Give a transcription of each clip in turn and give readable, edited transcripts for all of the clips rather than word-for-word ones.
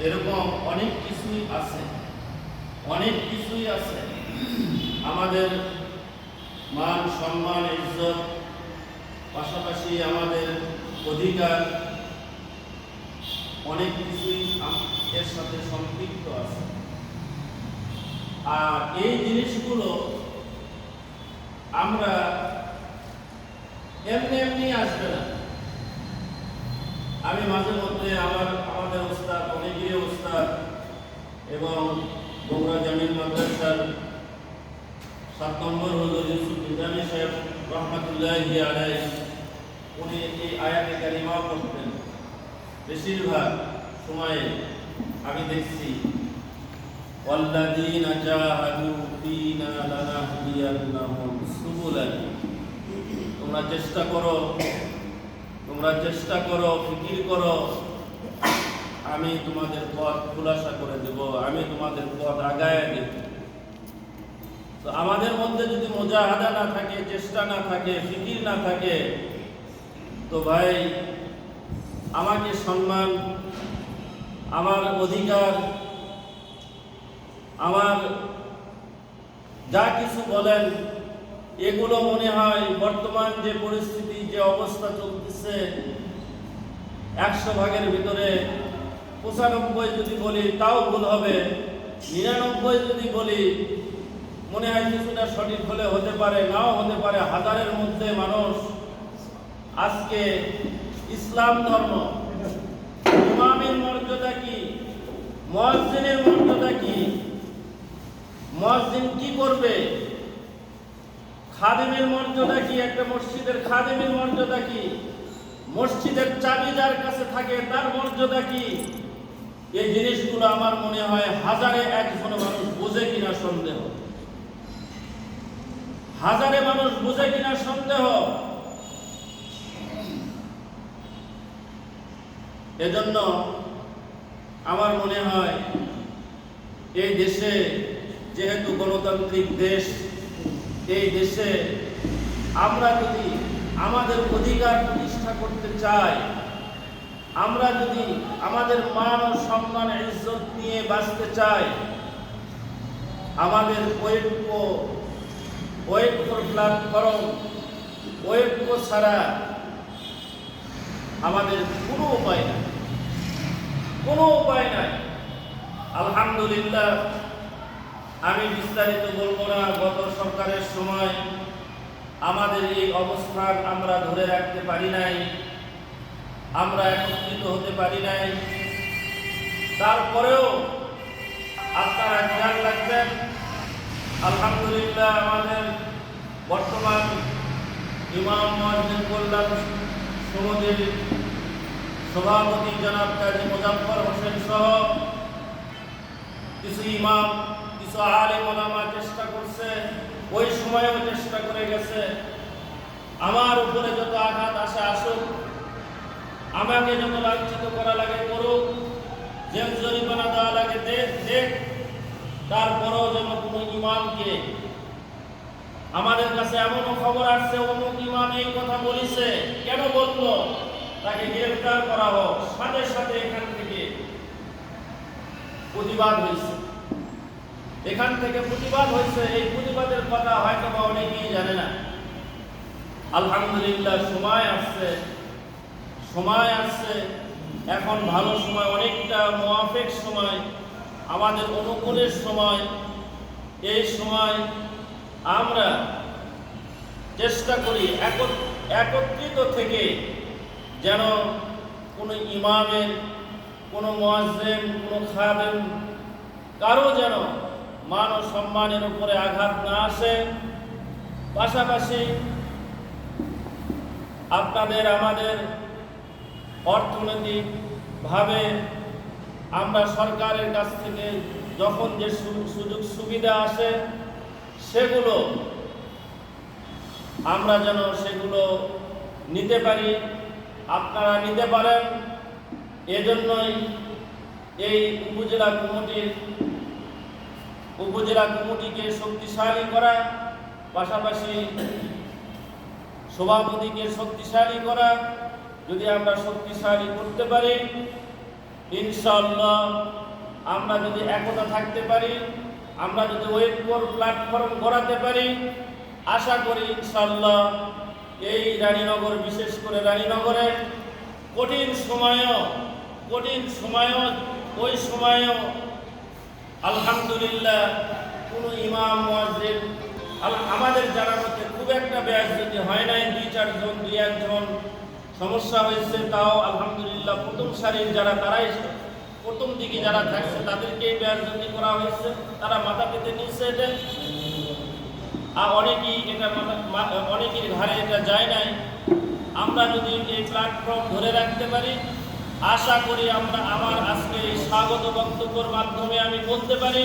এরকম অনেক কিছুই আছে। আমাদের মান সম্মান ইজ্জত, পাশাপাশি আমাদের অধিকার, অনেক কিছুই এর সাথে সম্পৃক্ত আছে। আর এই জিনিসগুলো আমরা এমনি এমনি আসবে না। আমি মাঝে মধ্যে আমাদের ওস্তাদ, অনেকেরই ওস্তাদ এবং বগুড়া জামিল মাদ্রাসার 7 নম্বর হুজুর ইউসুফ নিজামী সাহেব রহমাতুল্লাহি আলাইহি, উনি এই আয়াতে কারিমা পড়তেন। বেশিরভাগ সময়ে আমি দেখছি ওয়াল্লাযীনা জাহাদু ফীনা লানাহদিয়ান্নাহুম সুবুলানা। তোমরা চেষ্টা করো, ফিকির করো, আমি তোমাদের পথ খুলাসা করে দেব, আমি তোমাদের পথ আগায় দেব। তো আমাদের মধ্যে যদি মুজাহাদা না থাকে, চেষ্টা না থাকে, ফিকির না থাকে, তো ভাই আমাকে সম্মান, আমার অধিকার, আমার যা কিছু বলেন, এগুলো মনে হয় বর্তমান যে পরিস্থিতি, যে অবস্থা চলতেছে, 100 ভাগের ভিতরে 95 যদি বলি তাও ভুল হবে, 99 যদি বলি মনে হয় কিছুটা সঠিক হলে হতে পারে, নাও হতে পারে। হাজারের মধ্যে মানুষ আজকে ইসলাম ধর্ম, ইমামের মর্যাদা কি, মুয়াজ্জিনের মর্যাদা কি, মুয়াজ্জিন কি করবে, খাদেমের মর্যাদা কি, একটা মসজিদের খাদেমের মর্যাদা কি, মসজিদের চাবি যার কাছে থাকে তার মর্যাদা কি, এই জিনিসগুলো আমার মনে হয় হাজারে একজন মানুষ বোঝে কিনা সন্দেহ। হাজারে মানুষ বোঝে কিনা সন্দেহ। এজন্য আমার মনে হয় এই দেশে যেহেতু গণতান্ত্রিক দেশ, এই দেশে আমরা যদি আমাদের অধিকার প্রতিষ্ঠা করতে চাই, আমরা যদি আমাদের মান ও সম্মান ইজ্জত নিয়ে বাঁচতে চাই, আমাদের ঐক্য প্ল্যাটফর্ম, ঐক্য ছাড়া আমাদের কোনো উপায় নাই। আলহামদুলিল্লাহ, আমি বিস্তারিত বলবো না। গত সরকারের সময় আমাদের এই অবস্থান আমরা ধরে রাখতে পারি নাই, আমরা একত্রিত হতে পারি নাই। তারপরেও আপনারা খেয়াল রাখবেন, আলহামদুলিল্লাহ আমাদের বর্তমান ইমাম মুয়াজ্জিন কল্যাণ সমিতির সভাপতি জনাব কাজী মুজাফফর হোসেন সহ কিছু ইমাম, কিছু আলেম ওলামা চেষ্টা করছে, ওই সময়ও চেষ্টা করে গেছে। আমার উপরে যত আঘাত আসে আসুক, আমাকে যত লাঞ্ছিত করা লাগে করুক, জেল জরিমানা দেওয়া লাগে দেখ, তারপরেও যেন কোনো ইমামকে, আমাদের কাছে এমনও খবর আসছে অমুক ইমাম এই কথা বলেছে, কেন বললো, তাকে গ্রেফতার করা হোক। সাথে সাথে এখান থেকে প্রতিবাদ হয়েছে, এই প্রতিবাদের কথা হয়তো বা অনেকেই জানে না। আলহামদুলিল্লাহ সময় আসছে, এখন ভালো সময়, অনেকটা মুওয়াফিক সময়, আমাদের অনুকূলের সময়। এই সময় আমরা চেষ্টা করি একত্রিত থেকে যেন কোনো ইমামের, কোনো মুয়াজ্জিন, কোনো খাদেম, কারো যেন মান ও সম্মানের উপরে আঘাত না আসে। পাশাপাশি আপনাদের আমাদের অর্থনৈতিকভাবে আমরা সরকারের কাছ থেকে যখন যে সুযোগ সুবিধা আসে সেগুলো আমরা যেন সেগুলো নিতে পারি, আপনারা নিতে পারেন। এজন্যই এই উপজেলা কমিটিকে শক্তিশালী করা, পাশাপাশি সভাপতিকে শক্তিশালী করা। যদি আমরা শক্তিশালী করতে পারি, ইনশাআল্লাহ আমরা যদি একতা থাকতে পারি, আমরা যদি ঐক্যর প্ল্যাটফর্ম গড়াতে পারি, আশা করি ইনশাআল্লাহ এই রানীনগর, বিশেষ করে রানীনগরে কঠিন সময়ও ওই সময়ও আলহামদুলিল্লাহ কোনো ইমাম মুয়াজ্জিন আমাদের জানার মধ্যে খুব একটা ব্যাস যদি হয় নাই, 2-4 জন 2-1 জন সমস্যা হয়েছে, তাও আলহামদুলিল্লাহ প্রথম সারির তারাই প্রথম দিকে যারা থাকছে তাদেরকেই ব্যাস যদি করা হয়েছে, তারা মাথা পেতে নিচ্ছে এটা। আর অনেকের ঘাড়ে এটা যায় নাই। আমরা যদি এই প্ল্যাটফর্ম ধরে রাখতে পারি, আশা করি আমার আজকে এই স্বাগত বক্তব্যের মাধ্যমে আমি বলতে পারি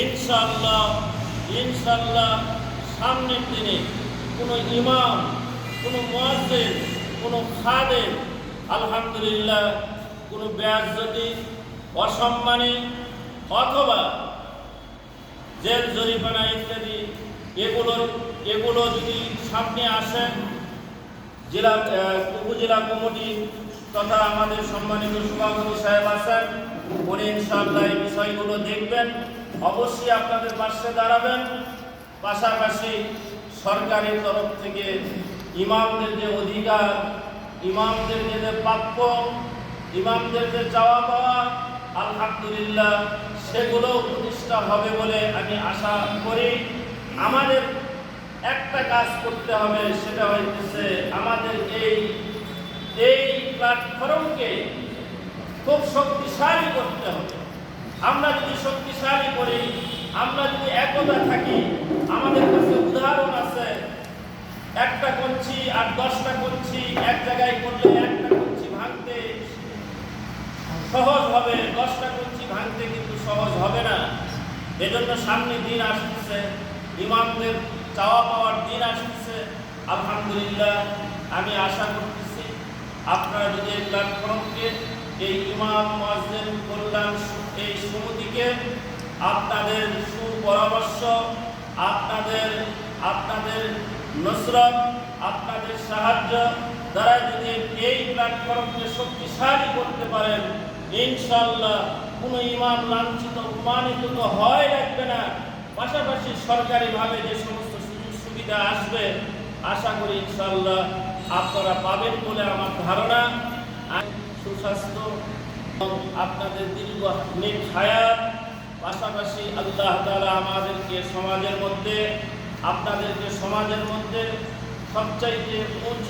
ইনশাআল্লাহ সামনের দিনে কোনো ইমাম, কোনো মুয়াজ্জিন, কোনো খাদেম আলহামদুলিল্লাহ কোনো ব্যাস যদি অসম্মানী অথবা জেল জরিমানা ইত্যাদি এগুলো যদি সামনে আসে, উপজেলা কমিটি তথা আমাদের সম্মানিত সভাপতি সাহেব আছেন, উনি ইনশাআল্লাহ এই বিষয়গুলো দেখবেন, অবশ্যই আপনাদের পাশে দাঁড়াবেন। পাশাপাশি সরকারের তরফ থেকে ইমামদের যে অধিকার, ইমামদের যে প্রাপ্য, ইমামদের যে চাওয়া পাওয়া আলহামদুলিল্লাহ সেগুলো প্রতিষ্ঠা হবে বলে আমি আশা করি। আমাদের একটা কাজ করতে হবে, সেটা হইতেছে আমাদের এই প্ল্যাটফর্মকে খুব শক্তিশালী করতে হবে। আমরা যদি শক্তিশালী করি, আমরা যদি একতা থাকি, আমাদের কাছে উদাহরণ আছে, একটা কঞ্চি আর 10টা কঞ্চি এক জায়গায় করলে একটা কঞ্চি ভাঙতে সহজ হবে, 10টা কঞ্চি ভাঙতে কিন্তু সহজ হবে না। এজন্য সামনে দিন আসতেছে, ইমামদের চাওয়া পাওয়ার দিন আসতেছে। আলহামদুলিল্লাহ আমি আশা করতেছি আপনারা যদি এই প্ল্যাটফর্মকে, এই ইমাম মুয়াজ্জিন কল্যাণ এই সমিতিকে আপনাদের সুপরামর্শ, আপনাদের নসরত, আপনাদের সাহায্য দ্বারা যদি এই প্ল্যাটফর্মকে শক্তিশালী করতে পারেন, ইনশাআল্লাহ কোনো ইমাম লাঞ্ছিত অপমানিত তো হয় রাখবে না। পাশাপাশি সরকারিভাবে যে সমস্ত সুযোগ সুবিধা আসবে, আশা করি ইনশাআল্লাহ আপনারা পাবেন বলে আমার ধারণা। সুস্বাস্থ্য এবং আপনাদের দীর্ঘ নেক হায়াত, পাশাপাশি আল্লাহ তাআলা আমাদেরকে আপনাদেরকে সমাজের মধ্যে সবচাইতে উচ্চ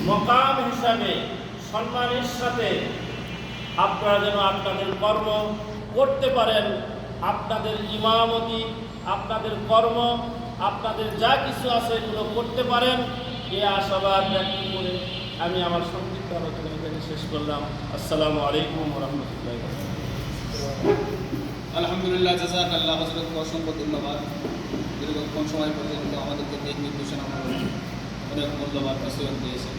মকাম হিসাবে সম্মানের সাথে আপনারা যেন আপনাদের কর্ম করতে পারেন, আপনাদের ইমামতি, আপনাদের কর্ম, আপনাদের যা কিছু আছে এগুলো করতে পারেন, এই আশাবাদ ব্যক্ত করে আমি আমার সংক্ষিপ্ত আলোচনা এখানে শেষ করলাম। আসসালামু আলাইকুম ওয়া রাহমাতুল্লাহি ওয়া বারাকাতুহু। আলহামদুলিল্লাহ, জাযাকাল্লাহ, হযরতকে অসংখ্য ধন্যবাদ। দীর্ঘক্ষণ সময় পর্যন্ত আমাদেরকে দিক নির্দেশনা অনেক মূল্যবান নসিহত দিয়েছেন।